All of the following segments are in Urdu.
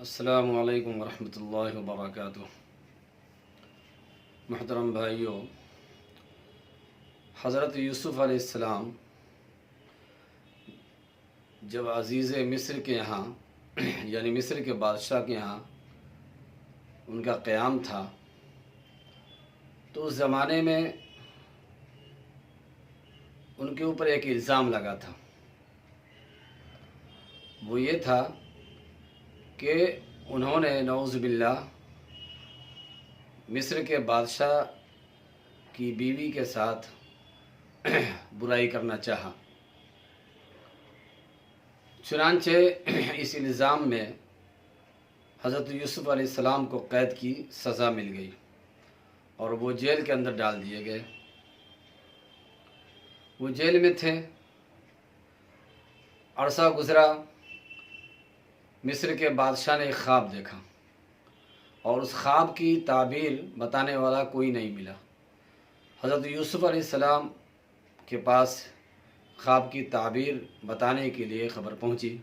السلام علیکم ورحمۃ اللہ وبرکاتہ۔ محترم بھائیوں، حضرت یوسف علیہ السلام جب عزیز مصر کے یہاں یعنی مصر کے بادشاہ کے یہاں ان کا قیام تھا، تو اس زمانے میں ان کے اوپر ایک الزام لگا تھا۔ وہ یہ تھا کہ انہوں نے نعوذ باللہ مصر کے بادشاہ کی بیوی کے ساتھ برائی کرنا چاہا۔ چنانچہ اس الزام میں حضرت یوسف علیہ السلام کو قید کی سزا مل گئی اور وہ جیل کے اندر ڈال دیے گئے۔ وہ جیل میں تھے، عرصہ گزرا، مصر کے بادشاہ نے ایک خواب دیکھا اور اس خواب کی تعبیر بتانے والا کوئی نہیں ملا۔ حضرت یوسف علیہ السلام کے پاس خواب کی تعبیر بتانے کے لیے خبر پہنچی۔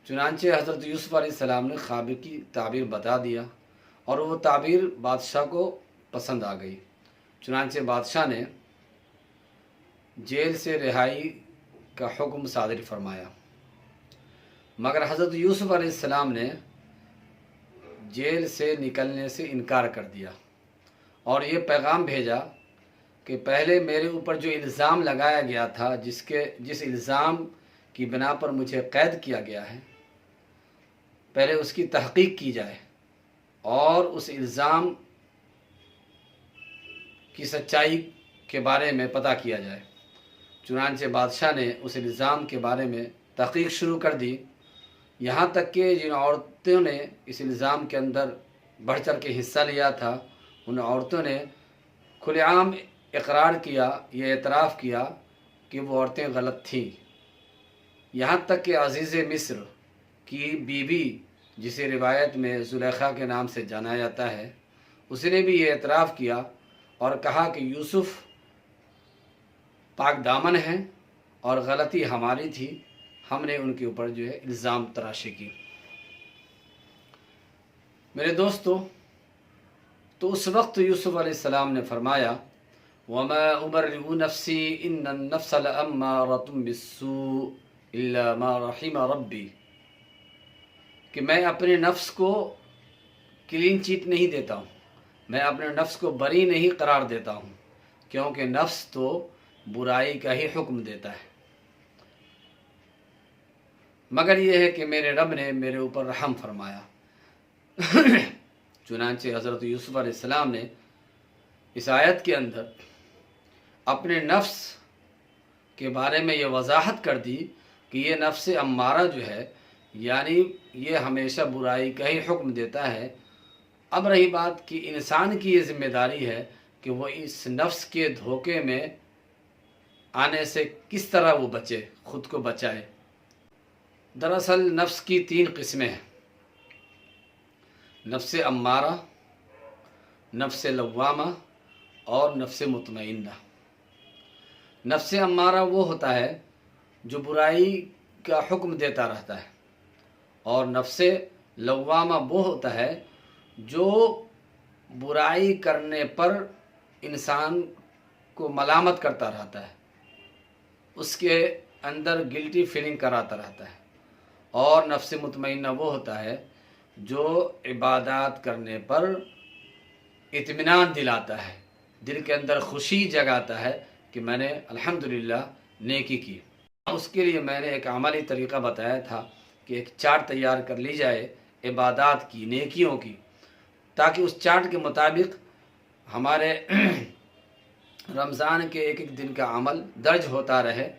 چنانچہ حضرت یوسف علیہ السلام نے خواب کی تعبیر بتا دیا اور وہ تعبیر بادشاہ کو پسند آ گئی۔ چنانچہ بادشاہ نے جیل سے رہائی کا حکم صادر فرمایا، مگر حضرت یوسف علیہ السلام نے جیل سے نکلنے سے انکار کر دیا اور یہ پیغام بھیجا کہ پہلے میرے اوپر جو الزام لگایا گیا تھا، جس الزام کی بنا پر مجھے قید کیا گیا ہے، پہلے اس کی تحقیق کی جائے اور اس الزام کی سچائی کے بارے میں پتہ کیا جائے۔ چنانچہ بادشاہ نے اس الزام کے بارے میں تحقیق شروع کر دی، یہاں تک کہ جن عورتوں نے اس الزام کے اندر بڑھ چڑھ کے حصہ لیا تھا، ان عورتوں نے کھلے عام اقرار کیا، یہ اعتراف کیا کہ وہ عورتیں غلط تھیں۔ یہاں تک کہ عزیز مصر کی بیوی، جسے روایت میں زلیخا کے نام سے جانا جاتا ہے، اس نے بھی یہ اعتراف کیا اور کہا کہ یوسف پاک دامن ہیں اور غلطی ہماری تھی، ہم نے ان کے اوپر جو ہے الزام تراشی کی۔ میرے دوستو، تو اس وقت یوسف علیہ السلام نے فرمایا، وَمَا أُبَرِّئُ نَفْسِي إِنَّ النَّفْسَ لَأَمَّارَةٌ بِالسُّوءِ إِلَّا مَا رَحِمَ رَبِّي، کہ میں اپنے نفس کو کلین چیٹ نہیں دیتا ہوں، میں اپنے نفس کو بری نہیں قرار دیتا ہوں، کیونکہ نفس تو برائی کا ہی حکم دیتا ہے، مگر یہ ہے کہ میرے رب نے میرے اوپر رحم فرمایا۔ چنانچہ حضرت یوسف علیہ السلام نے اس آیت کے اندر اپنے نفس کے بارے میں یہ وضاحت کر دی کہ یہ نفس امارہ جو ہے، یعنی یہ ہمیشہ برائی کا ہی حکم دیتا ہے۔ اب رہی بات کہ انسان کی یہ ذمہ داری ہے کہ وہ اس نفس کے دھوکے میں آنے سے کس طرح وہ بچے، خود کو بچائے۔ دراصل نفس کی 3 قسمیں ہیں: نفس امارہ، نفس لوامہ اور نفس مطمئنہ۔ نفس امارہ وہ ہوتا ہے جو برائی کا حکم دیتا رہتا ہے، اور نفس لوامہ وہ ہوتا ہے جو برائی کرنے پر انسان کو ملامت کرتا رہتا ہے، اس کے اندر گلٹی فیلنگ کراتا رہتا ہے۔ اور نفس مطمئنہ وہ ہوتا ہے جو عبادات کرنے پر اطمینان دلاتا ہے، دل کے اندر خوشی جگاتا ہے کہ میں نے الحمدللہ نیکی کی۔ اس کے لیے میں نے ایک عملی طریقہ بتایا تھا کہ ایک چارٹ تیار کر لی جائے عبادات کی، نیکیوں کی، تاکہ اس چارٹ کے مطابق ہمارے رمضان کے ایک ایک دن کا عمل درج ہوتا رہے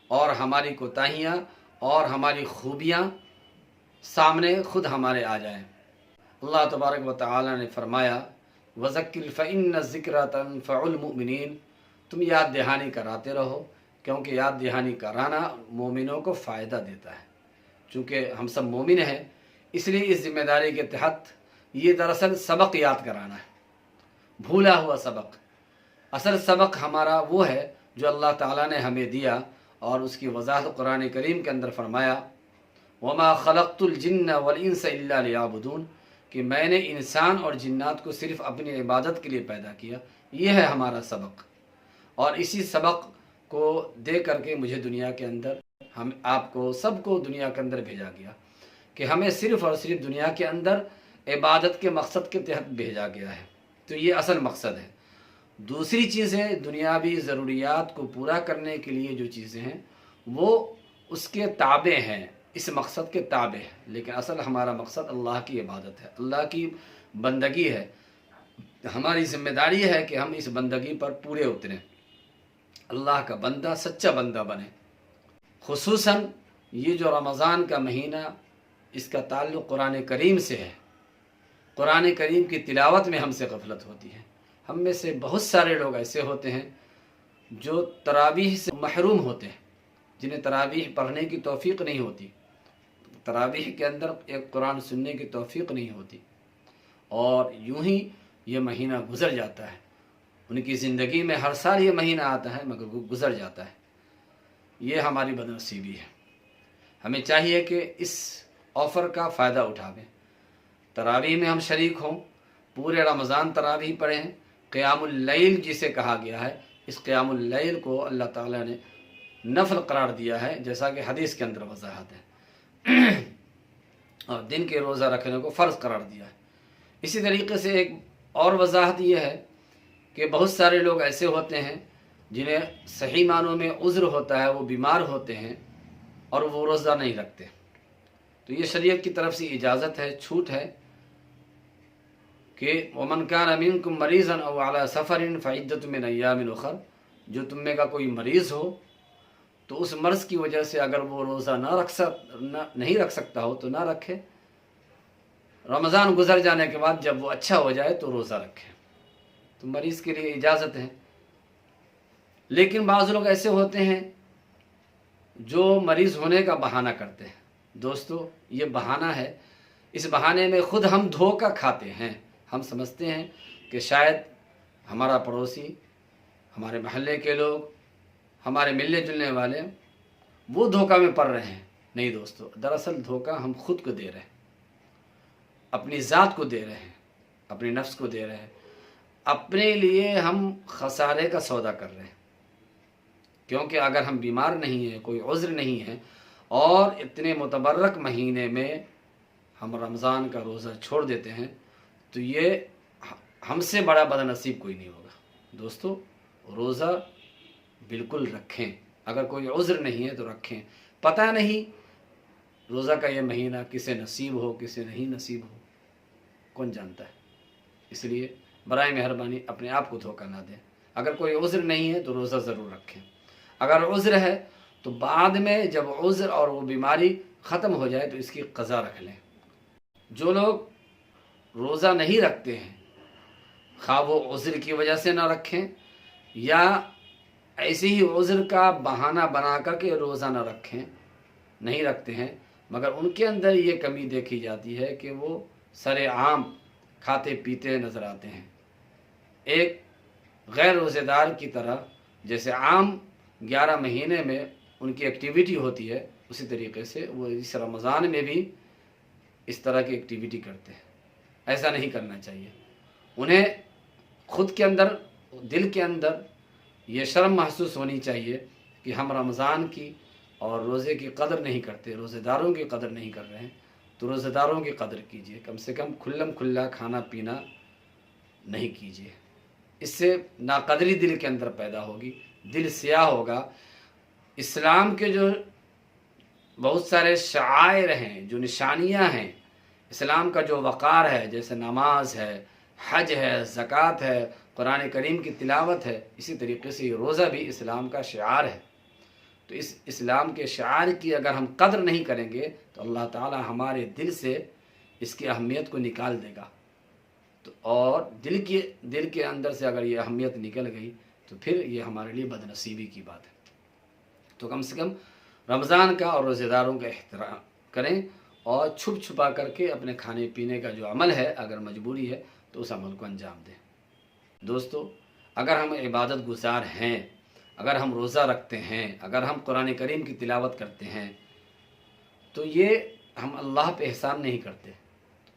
اور ہماری کوتاہیاں اور ہماری خوبیاں سامنے خود ہمارے آ جائیں۔ اللہ تبارک و تعالی نے فرمایا، وَذَكِّرْ فَإِنَّ الذِّكْرَىٰ تَنفَعُ الْمُؤْمِنِينَ، تم یاد دہانی کراتے رہو، کیونکہ یاد دہانی کرانا مومنوں کو فائدہ دیتا ہے۔ چونکہ ہم سب مومن ہیں، اس لیے اس ذمہ داری کے تحت یہ دراصل سبق یاد کرانا ہے، بھولا ہوا سبق۔ اصل سبق ہمارا وہ ہے جو اللہ تعالیٰ نے ہمیں دیا، اور اس کی وضاحت قرآن کریم کے اندر فرمایا، وما خلقت الجن والانس الا لیعبدون، کہ میں نے انسان اور جنات کو صرف اپنی عبادت کے لیے پیدا کیا۔ یہ ہے ہمارا سبق، اور اسی سبق کو دے کر کے مجھے دنیا کے اندر، ہم آپ کو سب کو دنیا کے اندر بھیجا گیا، کہ ہمیں صرف اور صرف دنیا کے اندر عبادت کے مقصد کے تحت بھیجا گیا ہے۔ تو یہ اصل مقصد ہے۔ دوسری چیزیں دنیاوی ضروریات کو پورا کرنے کے لیے جو چیزیں ہیں وہ اس کے تابع ہیں، اس مقصد کے تابع ہے، لیکن اصل ہمارا مقصد اللہ کی عبادت ہے، اللہ کی بندگی ہے۔ ہماری ذمہ داری ہے کہ ہم اس بندگی پر پورے اتریں، اللہ کا بندہ، سچا بندہ بنے۔ خصوصاً یہ جو رمضان کا مہینہ، اس کا تعلق قرآن کریم سے ہے۔ قرآن کریم کی تلاوت میں ہم سے غفلت ہوتی ہے۔ ہم میں سے بہت سارے لوگ ایسے ہوتے ہیں جو تراویح سے محروم ہوتے ہیں، جنہیں تراویح پڑھنے کی توفیق نہیں ہوتی، تراویح کے اندر ایک قرآن سننے کی توفیق نہیں ہوتی، اور یوں ہی یہ مہینہ گزر جاتا ہے۔ ان کی زندگی میں ہر سال یہ مہینہ آتا ہے مگر وہ گزر جاتا ہے۔ یہ ہماری بد نصیبی ہے۔ ہمیں چاہیے کہ اس آفر کا فائدہ اٹھاویں، تراویح میں ہم شریک ہوں، پورے رمضان تراویح پڑھیں۔ قیام اللیل جسے کہا گیا ہے، اس قیام اللیل کو اللہ تعالیٰ نے نفل قرار دیا ہے، جیسا کہ حدیث کے اندر وضاحت ہے، اور دن کے روزہ رکھنے کو فرض قرار دیا ہے۔ اسی طریقے سے ایک اور وضاحت یہ ہے کہ بہت سارے لوگ ایسے ہوتے ہیں جنہیں صحیح معنوں میں عذر ہوتا ہے، وہ بیمار ہوتے ہیں اور وہ روزہ نہیں رکھتے، تو یہ شریعت کی طرف سے اجازت ہے، چھوٹ ہے کہ وَمَنْ كَانَ مِنْكُمْ مَرِيضًا أَوْ عَلَى سَفَرٍ فَعِدَّةٌ مِّنْ أَيَّامٍ أُخَرَ، جو تم میں کا کوئی مریض ہو تو اس مرض کی وجہ سے اگر وہ روزہ نہیں رکھ سکتا ہو تو نہ رکھے، رمضان گزر جانے کے بعد جب وہ اچھا ہو جائے تو روزہ رکھے، تو مریض کے لیے اجازت ہے۔ لیکن بعض لوگ ایسے ہوتے ہیں جو مریض ہونے کا بہانہ کرتے ہیں۔ دوستو، یہ بہانہ ہے، اس بہانے میں خود ہم دھوکہ کھاتے ہیں۔ ہم سمجھتے ہیں کہ شاید ہمارا پڑوسی، ہمارے محلے کے لوگ، ہمارے ملنے جلنے والے وہ دھوکہ میں پڑ رہے ہیں۔ نہیں دوستو، دراصل دھوکہ ہم خود کو دے رہے ہیں، اپنی ذات کو دے رہے ہیں، اپنے نفس کو دے رہے ہیں، اپنے لیے ہم خسارے کا سودا کر رہے ہیں۔ کیونکہ اگر ہم بیمار نہیں ہیں، کوئی عذر نہیں ہے، اور اتنے متبرک مہینے میں ہم رمضان کا روزہ چھوڑ دیتے ہیں، تو یہ ہم سے بڑا بد نصیب کوئی نہیں ہوگا۔ دوستو، روزہ بالکل رکھیں، اگر کوئی عذر نہیں ہے تو رکھیں۔ پتہ نہیں روزہ کا یہ مہینہ کسے نصیب ہو، کسے نہیں نصیب ہو، کون جانتا ہے۔ اس لیے برائے مہربانی اپنے آپ کو دھوکہ نہ دیں۔ اگر کوئی عذر نہیں ہے تو روزہ ضرور رکھیں، اگر عذر ہے تو بعد میں جب عذر اور وہ بیماری ختم ہو جائے تو اس کی قضا رکھ لیں۔ جو لوگ روزہ نہیں رکھتے ہیں، خواہ وہ عذر کی وجہ سے نہ رکھیں یا ایسے ہی عذر کا بہانہ بنا کر کے روزہ نہ رکھیں، نہیں رکھتے ہیں، مگر ان کے اندر یہ کمی دیکھی جاتی ہے کہ وہ سر عام کھاتے پیتے نظر آتے ہیں، ایک غیر روزے دار کی طرح۔ جیسے عام 11 مہینے میں ان کی ایکٹیویٹی ہوتی ہے، اسی طریقے سے وہ اس رمضان میں بھی اس طرح کی ایکٹیویٹی کرتے ہیں۔ ایسا نہیں کرنا چاہیے۔ انہیں خود کے اندر، دل کے اندر یہ شرم محسوس ہونی چاہیے کہ ہم رمضان کی اور روزے کی قدر نہیں کرتے، روزے داروں کی قدر نہیں کر رہے ہیں، تو روزے داروں کی قدر کیجیے، کم سے کم کھلم کھلا کھانا پینا نہیں کیجیے۔ اس سے ناقدری دل کے اندر پیدا ہوگی، دل سیاہ ہوگا۔ اسلام کے جو بہت سارے شعائر ہیں، جو نشانیاں ہیں، اسلام کا جو وقار ہے، جیسے نماز ہے، حج ہے، زکوٰۃ ہے، قرآن کریم کی تلاوت ہے، اسی طریقے سے یہ روزہ بھی اسلام کا شعار ہے۔ تو اس اسلام کے شعار کی اگر ہم قدر نہیں کریں گے تو اللہ تعالی ہمارے دل سے اس کی اہمیت کو نکال دے گا، تو اور دل کے اندر سے اگر یہ اہمیت نکل گئی تو پھر یہ ہمارے لیے بد نصیبی کی بات ہے۔ تو کم سے کم رمضان کا اور روزے داروں کا احترام کریں، اور چھپ چھپا کر کے اپنے کھانے پینے کا جو عمل ہے، اگر مجبوری ہے تو اس عمل کو انجام دیں۔ دوستو، اگر ہم عبادت گزار ہیں، اگر ہم روزہ رکھتے ہیں، اگر ہم قرآن کریم کی تلاوت کرتے ہیں، تو یہ ہم اللہ پہ احسان نہیں کرتے۔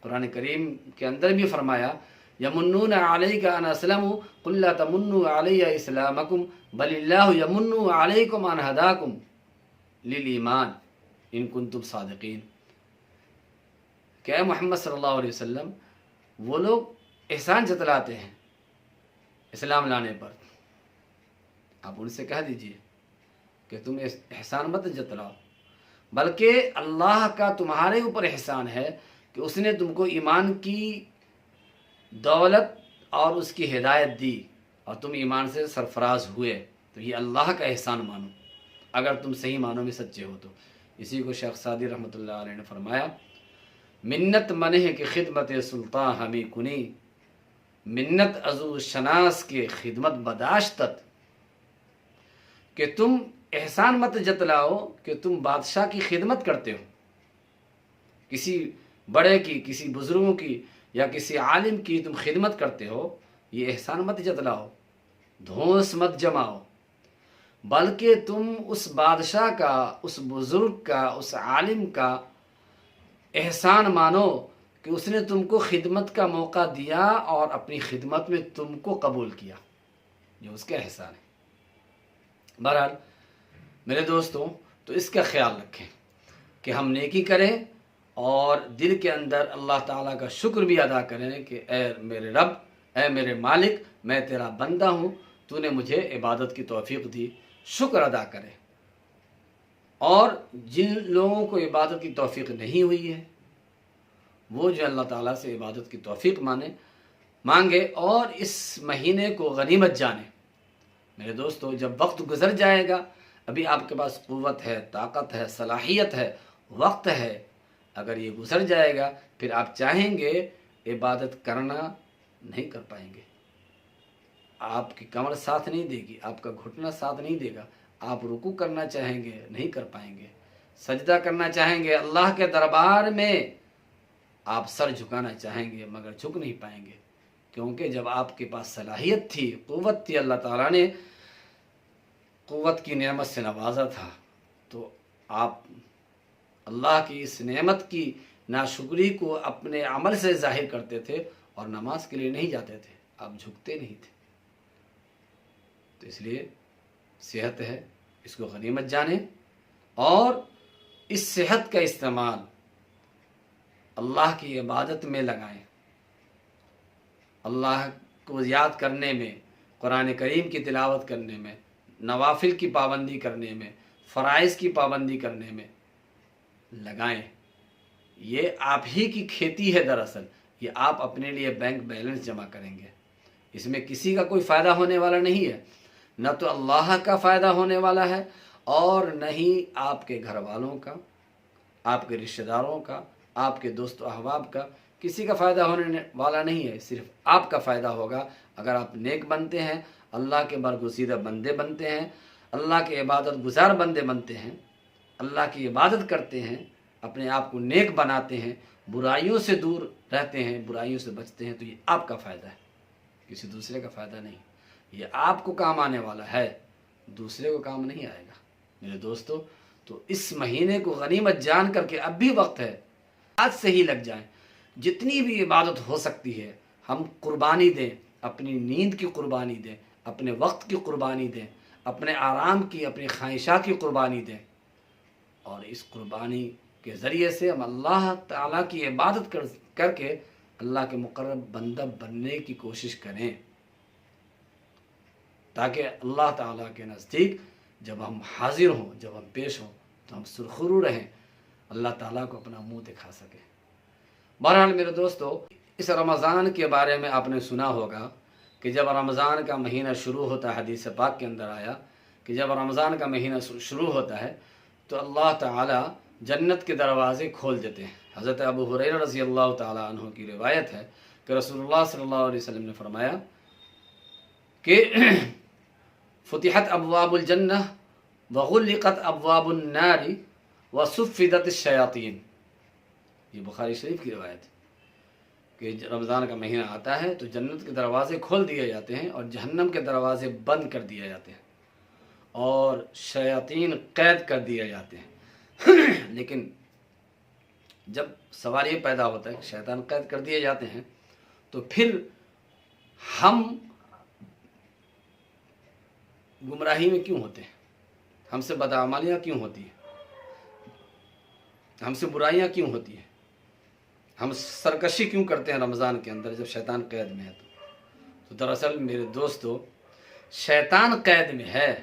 قرآن کریم کے اندر بھی فرمایا یمنون علیک ان اسلموا قل لا تمنوا علی اسلامکم بل اللہ یمن علیکم ان ہداکم للایمان ان کنتم صادقین، کہ اے محمد صلی اللہ علیہ وسلم وہ لوگ احسان جتلاتے ہیں اسلام لانے پر، آپ ان سے کہہ دیجئے کہ تم احسان مت جتلاؤ، بلکہ اللہ کا تمہارے اوپر احسان ہے کہ اس نے تم کو ایمان کی دولت اور اس کی ہدایت دی اور تم ایمان سے سرفراز ہوئے، تو یہ اللہ کا احسان مانو اگر تم صحیح معنوں میں سچے ہو تو۔ اسی کو شیخ سعدی رحمۃ اللہ علیہ نے فرمایا منت منہ کی خدمت سلطان ہمیں کنی، منت ازو شناس کے خدمت بداشتت، کہ تم احسان مت جتلاؤ کہ تم بادشاہ کی خدمت کرتے ہو، کسی بڑے کی، کسی بزرگوں کی یا کسی عالم کی تم خدمت کرتے ہو، یہ احسان مت جتلاؤ، دھونس مت جماؤ، بلکہ تم اس بادشاہ کا، اس بزرگ کا، اس عالم کا احسان مانو کہ اس نے تم کو خدمت کا موقع دیا اور اپنی خدمت میں تم کو قبول کیا، یہ اس کا احسان ہے۔ بہرحال میرے دوستوں، تو اس کا خیال رکھیں کہ ہم نیکی کریں اور دل کے اندر اللہ تعالیٰ کا شکر بھی ادا کریں کہ اے میرے رب، اے میرے مالک، میں تیرا بندہ ہوں، تو نے مجھے عبادت کی توفیق دی، شکر ادا کرے۔ اور جن لوگوں کو عبادت کی توفیق نہیں ہوئی ہے وہ جو اللہ تعالیٰ سے عبادت کی توفیق مانگے اور اس مہینے کو غنیمت جانے۔ میرے دوستو، جب وقت گزر جائے گا، ابھی آپ کے پاس قوت ہے، طاقت ہے، صلاحیت ہے، وقت ہے، اگر یہ گزر جائے گا پھر آپ چاہیں گے عبادت کرنا نہیں کر پائیں گے، آپ کی کمر ساتھ نہیں دے گی، آپ کا گھٹنا ساتھ نہیں دے گا، آپ رکوع کرنا چاہیں گے نہیں کر پائیں گے، سجدہ کرنا چاہیں گے اللہ کے دربار میں آپ سر جھکانا چاہیں گے مگر جھک نہیں پائیں گے، کیونکہ جب آپ کے پاس صلاحیت تھی، قوت تھی، اللہ تعالیٰ نے قوت کی نعمت سے نوازا تھا، تو آپ اللہ کی اس نعمت کی ناشکری کو اپنے عمل سے ظاہر کرتے تھے اور نماز کے لیے نہیں جاتے تھے، آپ جھکتے نہیں تھے۔ تو اس لیے صحت ہے، اس کو غنیمت جانیں اور اس صحت کا استعمال اللہ کی عبادت میں لگائیں، اللہ کو یاد کرنے میں، قرآن کریم کی تلاوت کرنے میں، نوافل کی پابندی کرنے میں، فرائض کی پابندی کرنے میں لگائیں۔ یہ آپ ہی کی کھیتی ہے، دراصل یہ آپ اپنے لیے بینک بیلنس جمع کریں گے، اس میں کسی کا کوئی فائدہ ہونے والا نہیں ہے، نہ تو اللہ کا فائدہ ہونے والا ہے اور نہ ہی آپ کے گھر والوں کا، آپ کے رشتہ داروں کا، آپ کے دوست و احباب کا، کسی کا فائدہ ہونے والا نہیں ہے، صرف آپ کا فائدہ ہوگا اگر آپ نیک بنتے ہیں، اللہ کے برگزیدہ بندے بنتے ہیں، اللہ کے عبادت گزار بندے بنتے ہیں، اللہ کی عبادت کرتے ہیں، اپنے آپ کو نیک بناتے ہیں، برائیوں سے دور رہتے ہیں، برائیوں سے بچتے ہیں، تو یہ آپ کا فائدہ ہے، کسی دوسرے کا فائدہ نہیں، یہ آپ کو کام آنے والا ہے، دوسرے کو کام نہیں آئے گا۔ میرے دوستو، تو اس مہینے کو غنیمت جان کر کے اب بھی وقت ہے، آج سے ہی لگ جائیں، جتنی بھی عبادت ہو سکتی ہے ہم قربانی دیں، اپنی نیند کی قربانی دیں، اپنے وقت کی قربانی دیں، اپنے آرام کی، اپنی خواہشات کی قربانی دیں، اور اس قربانی کے ذریعے سے ہم اللہ تعالیٰ کی عبادت کر کے اللہ کے مقرب بندہ بننے کی کوشش کریں، تاکہ اللہ تعالیٰ کے نزدیک جب ہم حاضر ہوں، جب ہم پیش ہوں تو ہم سرخرو رہیں، اللہ تعالیٰ کو اپنا منہ دکھا سکیں۔ بہرحال میرے دوستو، اس رمضان کے بارے میں آپ نے سنا ہوگا کہ جب رمضان کا مہینہ شروع ہوتا ہے، حدیث پاک کے اندر آیا کہ جب رمضان کا مہینہ شروع ہوتا ہے تو اللہ تعالیٰ جنت کے دروازے کھول دیتے ہیں۔ حضرت ابو ہریرہ رضی اللہ تعالیٰ عنہ کی روایت ہے کہ رسول اللہ صلی اللہ علیہ وسلم نے فرمایا کہ فتحت ابواب الجنہ وغلقت ابواب النار وصفدت الشیاطین، یہ بخاری شریف کی روایت ہے کہ رمضان کا مہینہ آتا ہے تو جنت کے دروازے کھول دیے جاتے ہیں اور جہنم کے دروازے بند کر دیے جاتے ہیں اور شیاطین قید کر دیے جاتے ہیں، لیکن جب سوال یہ پیدا ہوتا ہے کہ شیطان قید کر دیے جاتے ہیں تو پھر ہم گمراہی میں کیوں ہوتے ہیں؟ ہم سے بدعمالیاں کیوں ہوتی ہیں؟ ہم سے برائیاں کیوں ہوتی ہیں؟ ہم سرکشی کیوں کرتے ہیں رمضان کے اندر جب شیطان قید میں ہے؟ تو دراصل میرے دوستو، شیطان قید میں ہے،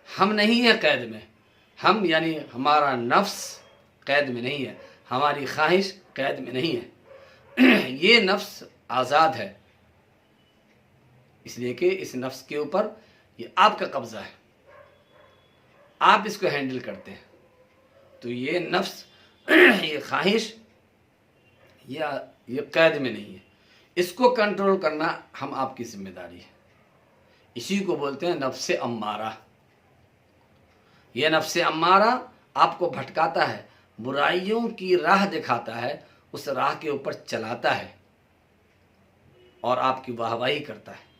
ہم نہیں ہیں قید میں. ہم یعنی ہمارا نفس قید میں نہیں ہے، ہماری خواہش قید میں نہیں ہے. یہ نفس آزاد ہے، اس لیے کہ اس نفس کے اوپر یہ آپ کا قبضہ ہے، آپ اس کو ہینڈل کرتے ہیں. تو یہ نفس یہ خواہش یہ قید میں نہیں ہے، اس کو کنٹرول کرنا ہم آپ کی ذمہ داری ہے. اسی کو بولتے ہیں نفس امارہ. یہ نفس امارہ آپ کو بھٹکاتا ہے، برائیوں کی راہ دکھاتا ہے، اس راہ کے اوپر چلاتا ہے اور آپ کی واہواہی کرتا ہے.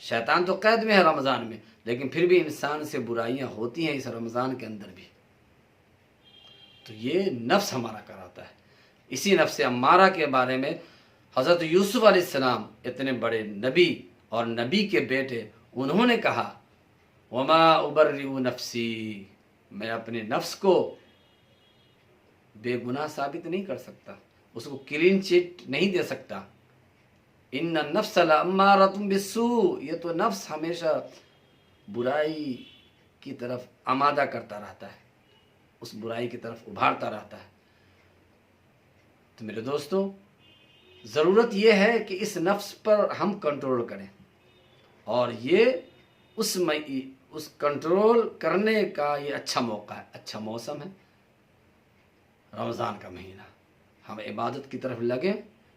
شیطان تو قید میں ہے رمضان میں، لیکن پھر بھی انسان سے برائیاں ہوتی ہیں اس رمضان کے اندر بھی. تو یہ نفس ہمارا کراتا ہے. اسی نفس امارہ کے بارے میں حضرت یوسف علیہ السلام اتنے بڑے نبی اور نبی کے بیٹے، انہوں نے کہا وما ابرئ نفسی، میں اپنے نفس کو بے گناہ ثابت نہیں کر سکتا، اس کو کلین چٹ نہیں دے سکتا. ان النفس لامارۃ بالسوء، یہ تو نفس ہمیشہ برائی کی طرف آمادہ کرتا رہتا ہے، اس برائی کی طرف ابھارتا رہتا ہے. تو میرے دوستو، ضرورت یہ ہے کہ اس نفس پر ہم کنٹرول کریں، اور یہ اس کنٹرول کرنے کا یہ اچھا موقع ہے، اچھا موسم ہے رمضان کا مہینہ. ہم عبادت کی طرف لگیں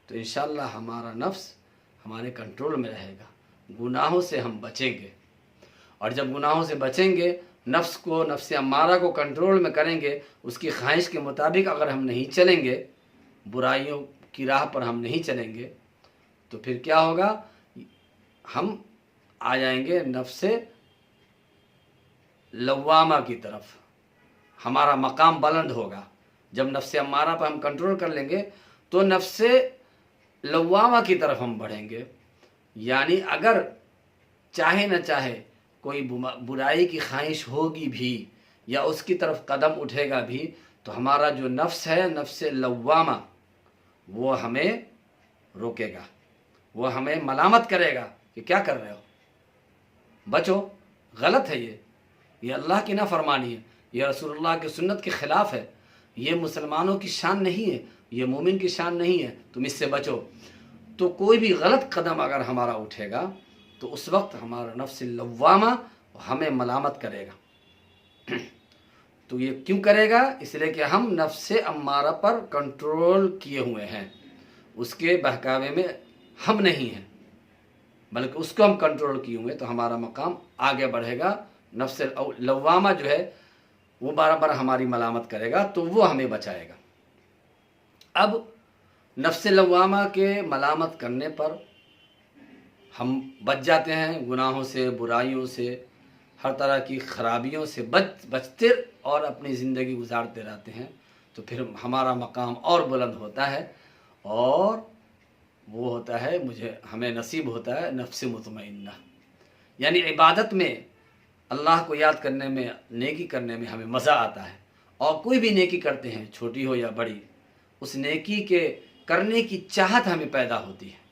تو انشاءاللہ ہمارا نفس ہمارے کنٹرول میں رہے گا، گناہوں سے ہم بچیں گے. اور جب گناہوں سے بچیں گے، نفس امارہ کو کنٹرول میں کریں گے، اس کی خواہش کے مطابق اگر ہم نہیں چلیں گے، برائیوں کی راہ پر ہم نہیں چلیں گے، تو پھر کیا ہوگا؟ ہم آ جائیں گے نفس لوامہ کی طرف، ہمارا مقام بلند ہوگا. جب نفس امارہ پر ہم کنٹرول کر لیں گے تو نفس لوامہ کی طرف ہم بڑھیں گے. یعنی اگر چاہے نہ چاہے کوئی برائی کی خواہش ہوگی بھی یا اس کی طرف قدم اٹھے گا بھی، تو ہمارا جو نفس ہے، نفس لوامہ، وہ ہمیں روکے گا، وہ ہمیں ملامت کرے گا کہ کیا کر رہے ہو، بچو، غلط ہے، یہ اللہ کی نافرمانی ہے، یہ رسول اللہ کی سنت کے خلاف ہے، یہ مسلمانوں کی شان نہیں ہے، یہ مومن کی شان نہیں ہے، تم اس سے بچو. تو کوئی بھی غلط قدم اگر ہمارا اٹھے گا تو اس وقت ہمارا نفس لوامہ ہمیں ملامت کرے گا. تو یہ کیوں کرے گا؟ اس لیے کہ ہم نفس امارہ پر کنٹرول کیے ہوئے ہیں، اس کے بہکاوے میں ہم نہیں ہیں، بلکہ اس کو ہم کنٹرول کیے ہوئے، تو ہمارا مقام آگے بڑھے گا. نفس لوامہ جو ہے وہ بار بار ہماری ملامت کرے گا، تو وہ ہمیں بچائے گا. اب نفس لوامہ کے ملامت کرنے پر ہم بچ جاتے ہیں، گناہوں سے، برائیوں سے، ہر طرح کی خرابیوں سے بچتے اور اپنی زندگی گزارتے رہتے ہیں. تو پھر ہمارا مقام اور بلند ہوتا ہے، اور وہ ہوتا ہے ہمیں نصیب ہوتا ہے نفس مطمئنہ. یعنی عبادت میں، اللہ کو یاد کرنے میں، نیکی کرنے میں ہمیں مزہ آتا ہے. اور کوئی بھی نیکی کرتے ہیں، چھوٹی ہو یا بڑی، اس نیکی کے کرنے کی چاہت ہمیں پیدا ہوتی ہے،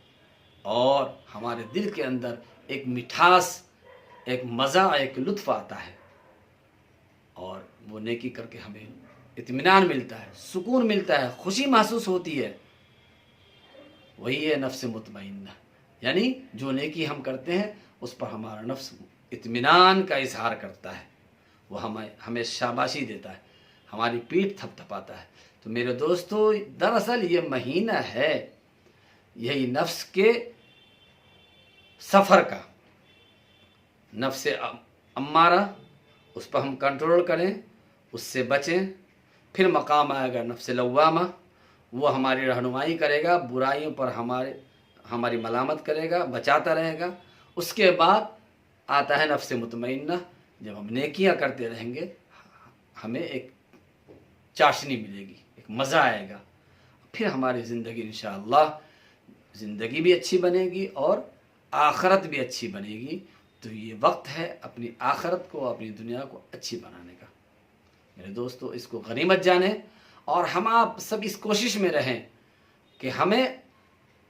اور ہمارے دل کے اندر ایک مٹھاس، ایک مزہ، ایک لطف آتا ہے، اور وہ نیکی کر کے ہمیں اطمینان ملتا ہے، سکون ملتا ہے، خوشی محسوس ہوتی ہے. وہی ہے نفس مطمئنہ. یعنی جو نیکی ہم کرتے ہیں اس پر ہمارا نفس اطمینان کا اظہار کرتا ہے، وہ ہمیں شاباشی دیتا ہے، ہماری پیٹھ تھپ تھپاتا ہے. تو میرے دوستو، دراصل یہ مہینہ ہے یہی نفس کے سفر کا. نفس امارہ، اس پر ہم کنٹرول کریں، اس سے بچیں، پھر مقام آئے گا نفس لوامہ، وہ ہماری رہنمائی کرے گا، برائیوں پر ہماری ملامت کرے گا، بچاتا رہے گا. اس کے بعد آتا ہے نفس مطمئنہ. جب ہم نیکیاں کرتے رہیں گے، ہمیں ایک چاشنی ملے گی، ایک مزہ آئے گا، پھر ہماری زندگی انشاءاللہ زندگی بھی اچھی بنے گی اور آخرت بھی اچھی بنے گی۔ تو یہ وقت ہے اپنی آخرت کو، اپنی دنیا کو اچھی بنانے کا۔ میرے دوستو، اس کو غنیمت جانیں اور ہم آپ سب اس کوشش میں رہیں کہ ہمیں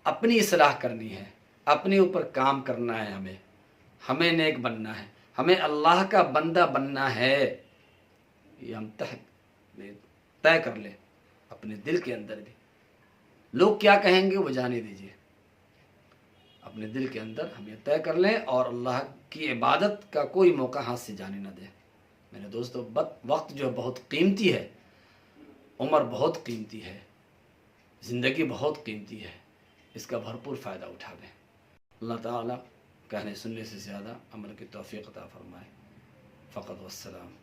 اپنی اصلاح کرنی ہے، اپنے اوپر کام کرنا ہے، ہمیں نیک بننا ہے، ہمیں اللہ کا بندہ بننا ہے۔ یہ ہم طے کر لیں اپنے دل کے اندر بھی۔ لوگ کیا کہیں گے وہ جانے دیجئے، اپنے دل کے اندر ہم یہ طے کر لیں اور اللہ کی عبادت کا کوئی موقع ہاتھ سے جانے نہ دیں۔ میرے دوستو، وقت جو بہت قیمتی ہے، عمر بہت قیمتی ہے، زندگی بہت قیمتی ہے، اس کا بھرپور فائدہ اٹھا لیں۔ اللہ تعالیٰ کہنے سننے سے زیادہ عمل کی توفیق عطا فرمائے۔ فقط والسلام۔